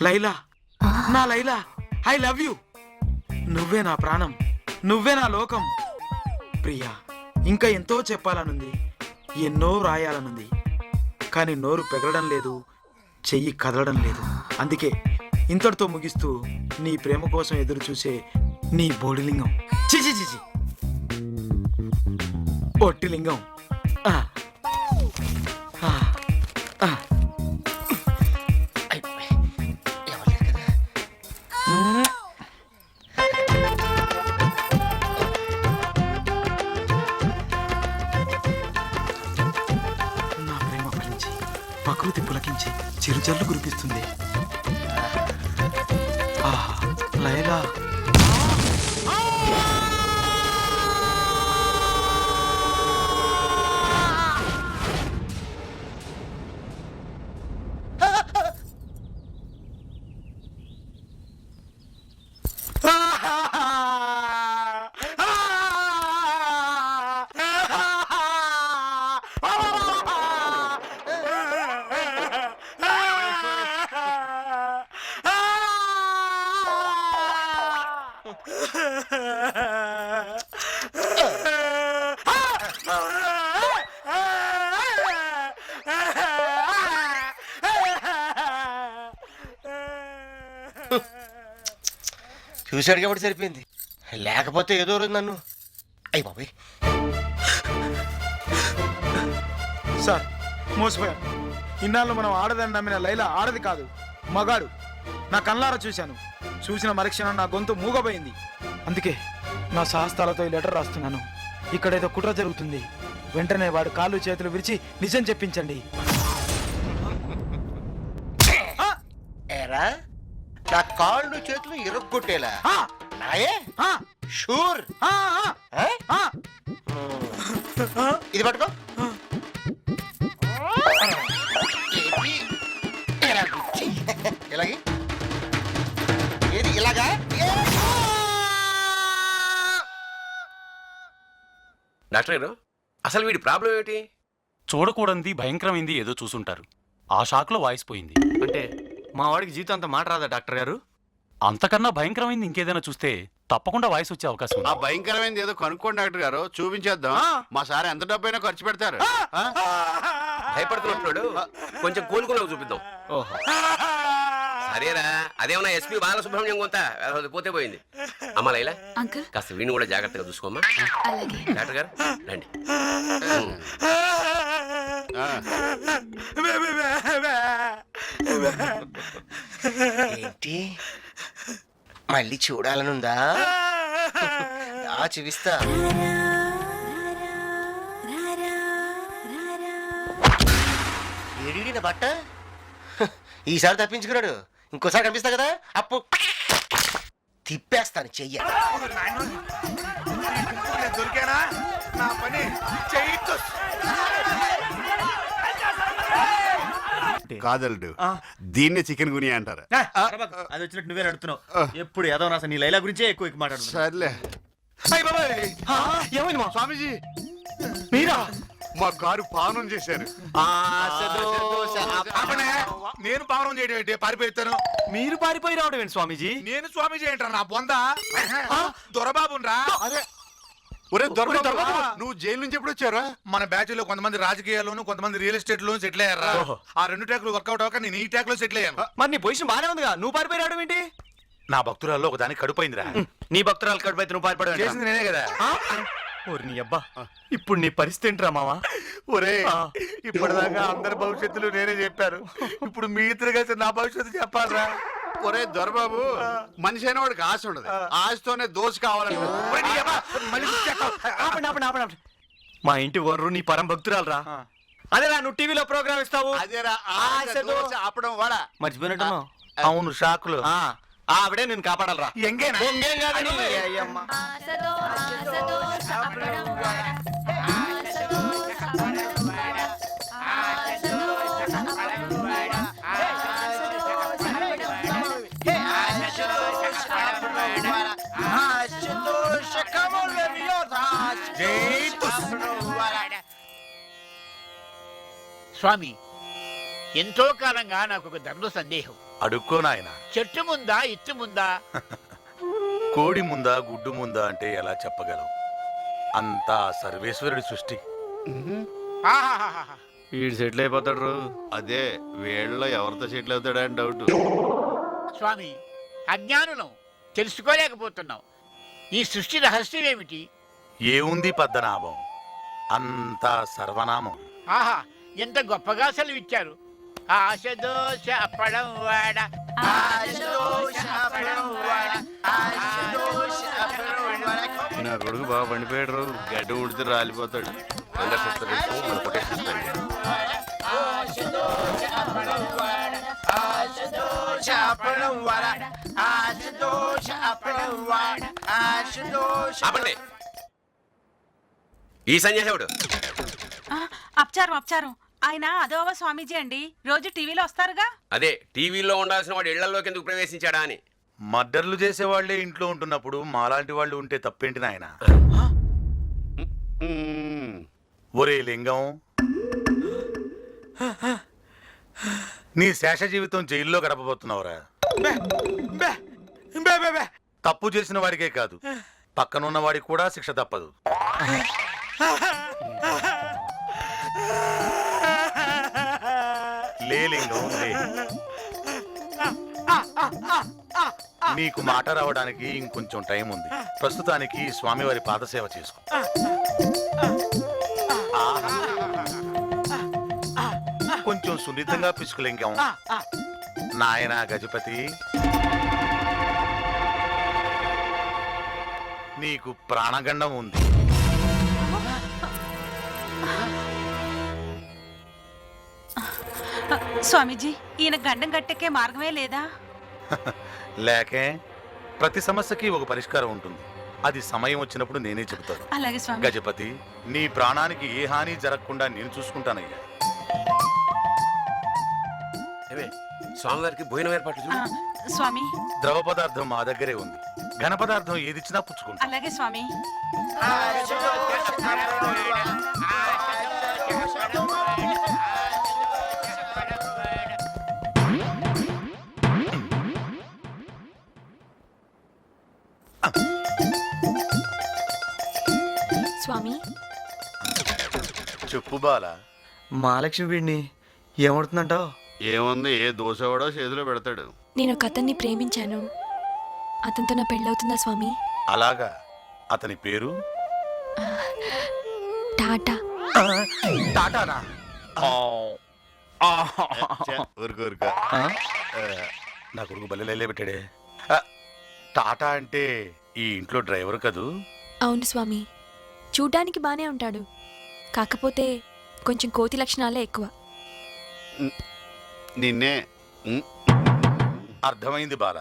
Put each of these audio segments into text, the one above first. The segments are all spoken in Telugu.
లైలా, నా లైలా, ఐ లవ్ యూ. నువ్వే నా ప్రాణం, నువ్వే నా లోకం. ప్రియా, ఇంకా ఎంతో చెప్పాలనుంది, ఎన్నో రాయాలనుంది, కానీ నోరు పెగలడం లేదు, చెయ్యి కదలడం లేదు. అందుకే ఇంతటితో ముగిస్తూ నీ ప్రేమ కోసం ఎదురు చూసే నీ బోడిలింగం, చిచి చిచి ఒట్టిలింగం. ఆ, ఆ, ఆ. ప్రకృతి పులకించి చిరుజల్లు కురిపిస్తుంది. ఆహా, లైలా. చూశాడు కాబట్టి సరిపోయింది, లేకపోతే ఏదో రోజు నన్ను అయ్యి బాబాయ్. సార్, మోసపోయాను. ఇన్నాళ్ళు మనం ఆడదని నమ్మిన లైలా ఆడది కాదు, మగాడు. నా కళ్ళారా చూశాను. చూసిన మరుక్షణం నా గొంతు మూగపోయింది. అందుకే నా శాస్త్రాలతో ఈ లెటర్ రాస్తున్నాను. ఇక్కడేదో కుట్ర జరుగుతుంది. వెంటనే వాడు కాళ్ళు చేతులు విరిచి నిజం చెప్పించండి. ఏరా, నా కాళ్ళు చేతులు ఇరుగ్గొట్టేలా నాయే షూర్. ఇది పట్టుకో. ఇలాగే ఏది ఇలాగా. డాక్టర్ గారు, అసలు వీడి ప్రాబ్లం ఏమిటి? చూడకూడనిది భయంకరమైంది ఏదో చూసుంటారు. ఆ షాక్లో వాయిస్ పోయింది. అంటే మా వాడికి జీవితం అంతా మాట రాదా డాక్టర్ గారు? అంతకన్నా భయంకరమైంది ఇంకేదైనా చూస్తే తప్పకుండా వాయిస్ వచ్చే అవకాశం ఆ ఉంది. భయంకరమైనది ఏదో కనుక్కోండి డాక్టర్ గారు, చూపించేద్దాం. మా సార్ ఎంత డబ్బైనా ఖర్చు పెడతారు. భయపడుతున్నట్టున్నాడు, కొంచెం కోలుకున్నావు చూపిద్దాం. ఓహో, సరేరా, అదేమన్నా ఎస్పీ బాలసుబ్రహ్మణ్యం కొంత అది పోతే పోయింది. అమ్మ లైలా, అంకుల్ కాస్త వీడిని కూడా జాగ్రత్తగా చూసుకోమ్మా. అలాగే. డాక్టర్ గారు రండి. ఏంటి మళ్ళీ చూడాలనుందా? చూపిస్తా. ఏడి నా బట్ట ఈసారి తప్పించుకున్నాడు, ఇంకోసారి కనిపిస్తా కదా అప్పు తిప్పేస్తాను చెయ్య. దొరికానా? నా పని కాదలుడు, దీన్నే చికెన్ గుని అంటారు. అది వచ్చినట్టు నువ్వే నడుతున్నావు. ఎప్పుడు ఏదో నా నీ లైలా గురించే ఎక్కువ మాట్లాడుతున్నా. సర్లే. ఏమైంది మా స్వామీజీ, మీరా? మా కారు పానం చేశారు. నేను పావనం చేయడం ఏంటి? పారిపోతాను. మీరు పారిపోయి రావడం ఏంటి స్వామీజీ? నేను స్వామీజీ ఏంటారు? నా బొంద దొరబాబురా. అదే ఒరే దొరబాబు, నువ్వు జైలు నుంచి ఎప్పుడు వచ్చారా? మన బ్యాచ్ లో కొంతమంది రాజకీయాల్లోను కొంతమంది రియల్ ఎస్టేట్ లోను సెటిల్ అయ్యారా. ఆ రెండు ట్రాక్లు వర్కౌట్ అవ్వక నేను ఈ ట్రాక్ లో సెటిల్ అయ్యాను. మరి నీ పొజిషన్ బాగానే ఉందిగా, నువ్వు పారిపోయి రావడం ఏంటి? నా భక్తురాల్లో ఒక దానికి కడుపోయిందిరా. నీ భక్తురాలు కడుపైతే నువ్వు పారిపోవడం చేసింది నేనే కదా. ఓరి నీ అబ్బా, ఇప్పుడు నీ పరిస్థితి ఏంట్రా మావా? ఒరే, ఇప్పటిదాకా అందరి భవిష్యత్తులు నేనే చెప్పారు. ఇప్పుడు మీ ఇద్దరు కలిసి నా భవిష్యత్తు చెప్పాలరా. ఒరే దొరబాబు, మనిషి అయిన వాడికి ఆశ ఉండదు, ఆశతోనే దోశ కావాలని. మా ఇంటి వనరు నీ పరం భక్తురాలు రా. అదేరా నువ్వు టీవీలో ప్రోగ్రామ్ ఇస్తావు. అదేరా ఆశ దోశ అప్పడం వడ. మర్చిపోయినట్టున్నావు. అవును, షాకులు. ఆవిడే నేను కాపాడాలరా. ఎంగేనా? ఇంకేం కాదండి. స్వామి, ఎంతో కాలంగా నాకు ఒక దండు సందేహం. అడుక్కో నాయన. చెట్టు ముందా ఇత్తు ముందా? కోడి ముందా గుడ్డు ముందా అంటే ఎలా చెప్పగలం? అంతా సర్వేశ్వరుడి సృష్టి. ఆహాహాహా. వీడు సెటిల్ అయిపోతాడు. అదే వీళ్ళలో ఎవరితో సెటిల్ అవుతాడని డౌట్. స్వామి, అజ్ఞానులం, తెలుసుకోలేకపోతున్నాం. ఈ సృష్టి రహస్యం ఏమిటి? ఏముంది పద్మనాభం, అంతా సర్వనామం. ఆహా, ఎంత గొప్పగా సెలవిచ్చారు. ఆశ దోష అప్పడం వాడ, ఆశ దోష అప్పడం వాడ, ఆశ దోష అప్పడం వాడ. నా కొడుకు బాగా పండిపోయాడు. గడ్డ ఉడితే రాలిపోతాడు. అందరు సిస్టర్ మన కొటేషన్ ఆశ దోష అప్పడం వాడ, ఆశ దోష అప్పడం వాడ, ఆశ దోష అప్పడం వాడ, ఆశ దోష. ఆపండి. ఈ సన్యాసేవుడు అపచారం ఆయన అదోవ స్వామీజీ అండి, రోజు టీవీలో వస్తారుగా. అదే టీవీలో ఉండాల్సిన వాడు ఇళ్లలోకి ఎందుకు ప్రవేశించాడా అని. మర్డర్లు చేసేవాళ్లే ఇంట్లో ఉంటున్నప్పుడు మాలాంటి వాళ్ళు ఉంటే తప్పేంటి నాయన? ఒరే లింగం, నీ శేష జీవితం జైల్లో గడపబోతున్నావురా. బే బే బే బే బే. తప్పు చేసిన వాడికే కాదు, పక్కనున్న వాడికి కూడా శిక్ష తప్పదు. లే లింగం లే. నీకు మాట రావడానికి ఇంకొంచెం టైం ఉంది. ప్రస్తుతానికి స్వామివారి పాదసేవ చేసుకో. ఆహా. కొంచెం సున్నితంగా పిసుకు లింగం. నాయన గజపతి, నీకు ప్రాణగండం ఉంది. స్వామీజీ, ఈయన గండం గట్టెక్కే మార్గమే లేదా? లేకే, ప్రతి సమస్యకి ఒక పరిష్కారం ఉంటుంది. అది సమయం వచ్చినప్పుడు నేనే చెబుతాను. అలాగే స్వామి. గజపతి, నీ ప్రాణానికి ఏ హాని జరగకుండా నేను చూసుకుంటానయ్యా. స్వామివారికి భోజనం ఏర్పాట్లు చూడు. స్వామి, ద్రవ పదార్థం మా దగ్గరే ఉంది. ఘన పదార్థం ఏదిచ్చినా పుచ్చుకుంటా. అలాగే స్వామి. స్వామి, చెప్పు బాల. మహాలక్ష్మి వీడిని ఏమవుతుందంటావు? ఏముంది, ఏ దోశవాడో చేతిలో పెడతాడు. నేను ఒక అతన్ని ప్రేమించాను. అతనితో నా పెళ్ళవుతుందా స్వామి? అలాగా, అతని పేరు టాటా. టాటానా? ఊరుకూరుకో. నా కొడుకు బల్లెలే పెట్టాడే. టాటా అంటే ఈ ఇంట్లో డ్రైవర్ కదూ? అవును స్వామి, చూడ్డానికి బానే ఉంటాడు. కాకపోతే కొంచెం కోతి లక్షణాలే ఎక్కువ. నిన్నే. అర్థమైంది బాల.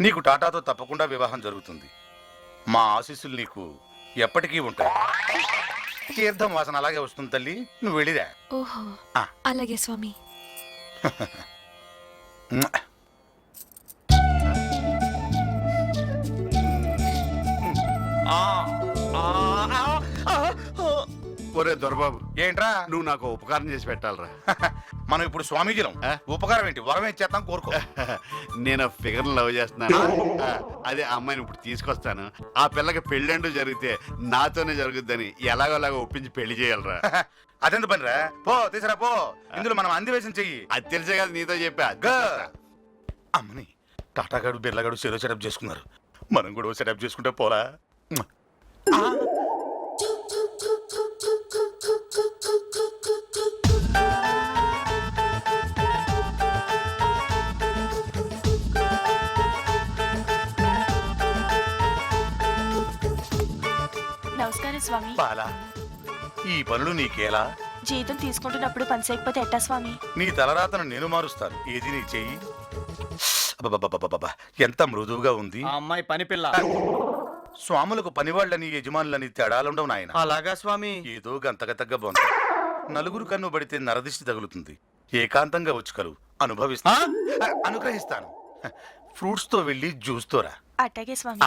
నీకు టాటాతో తప్పకుండా వివాహం జరుగుతుంది. మా ఆశీస్సులు నీకు ఎప్పటికీ ఉంటాయి. తీర్థం వాసన అలాగే వస్తుంది తల్లి, నువ్వు వెళ్ళిరా. ఓహో, అలాగే స్వామి. ఒరే దొరబాబు, ఏంట్రా? నువ్వు నాకు ఉపకారం చేసి పెట్టాలరా. మనం ఇప్పుడు స్వామీజీలం. ఉపకారం ఏంటి, వరం ఏం చేద్దాం కోరుకో. నేను ఫిగర్ లవ్ చేస్తున్నాను. అదే అమ్మాయిని ఇప్పుడు తీసుకొస్తాను. ఆ పిల్లకి పెళ్ళంటూ జరిగితే నాతోనే జరుగుద్దని ఎలాగోలాగా ఒప్పించి పెళ్లి చేయాలరా. అదెంత పనిరా? పో తీసురా పో. ఇందులో మనం అందివేశం చెయ్యి. అది తెలిసే కదా నీతో చెప్పా. అమ్మని టాటాగాడు బిర్లగాడు సెరో సెటప్ చేసుకున్నారు. మనం కూడా సెటప్ చేసుకుంటే పోలా. నమస్కారం స్వామి. బాలా, ఈ పనులు నీకేలా? జీతం తీసుకుంటున్నప్పుడు పని చేయకపోతే ఎట్టా స్వామి? నీ తలరాతను నేను మారుస్తాను. ఏది నీ చెయ్యి. అబ్బబ్బబ్బబ్బబ్బ, ఎంత మృదువుగా ఉంది. ఆ అమ్మాయి పని పిల్ల. స్వాములకు పనివాళ్ళని యజమానులని తేడాలుండవు నాయన. అలాగా స్వామి. ఏదో గంతగ తగ్గ బొంత. నలుగురు కన్ను పడితే నరదిష్టి తగులుతుంది. ఏకాంతంగా వచ్చి కలు అనుభవిస్తా. అనుగ్రహిస్తాను. ఫ్రూట్స్ తో వెళ్ళి జ్యూస్ తోరా. అట్టాగే స్వామి.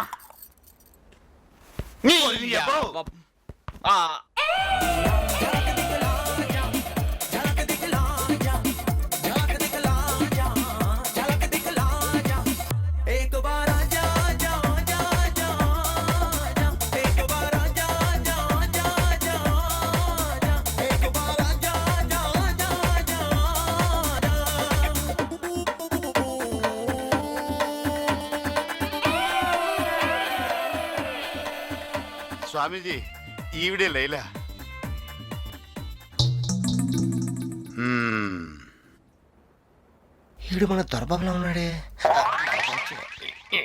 స్వామీజీ ఈవిడే లైలా. మ్మ్. ఈడు మన దొరబాబులా ఉన్నాడే.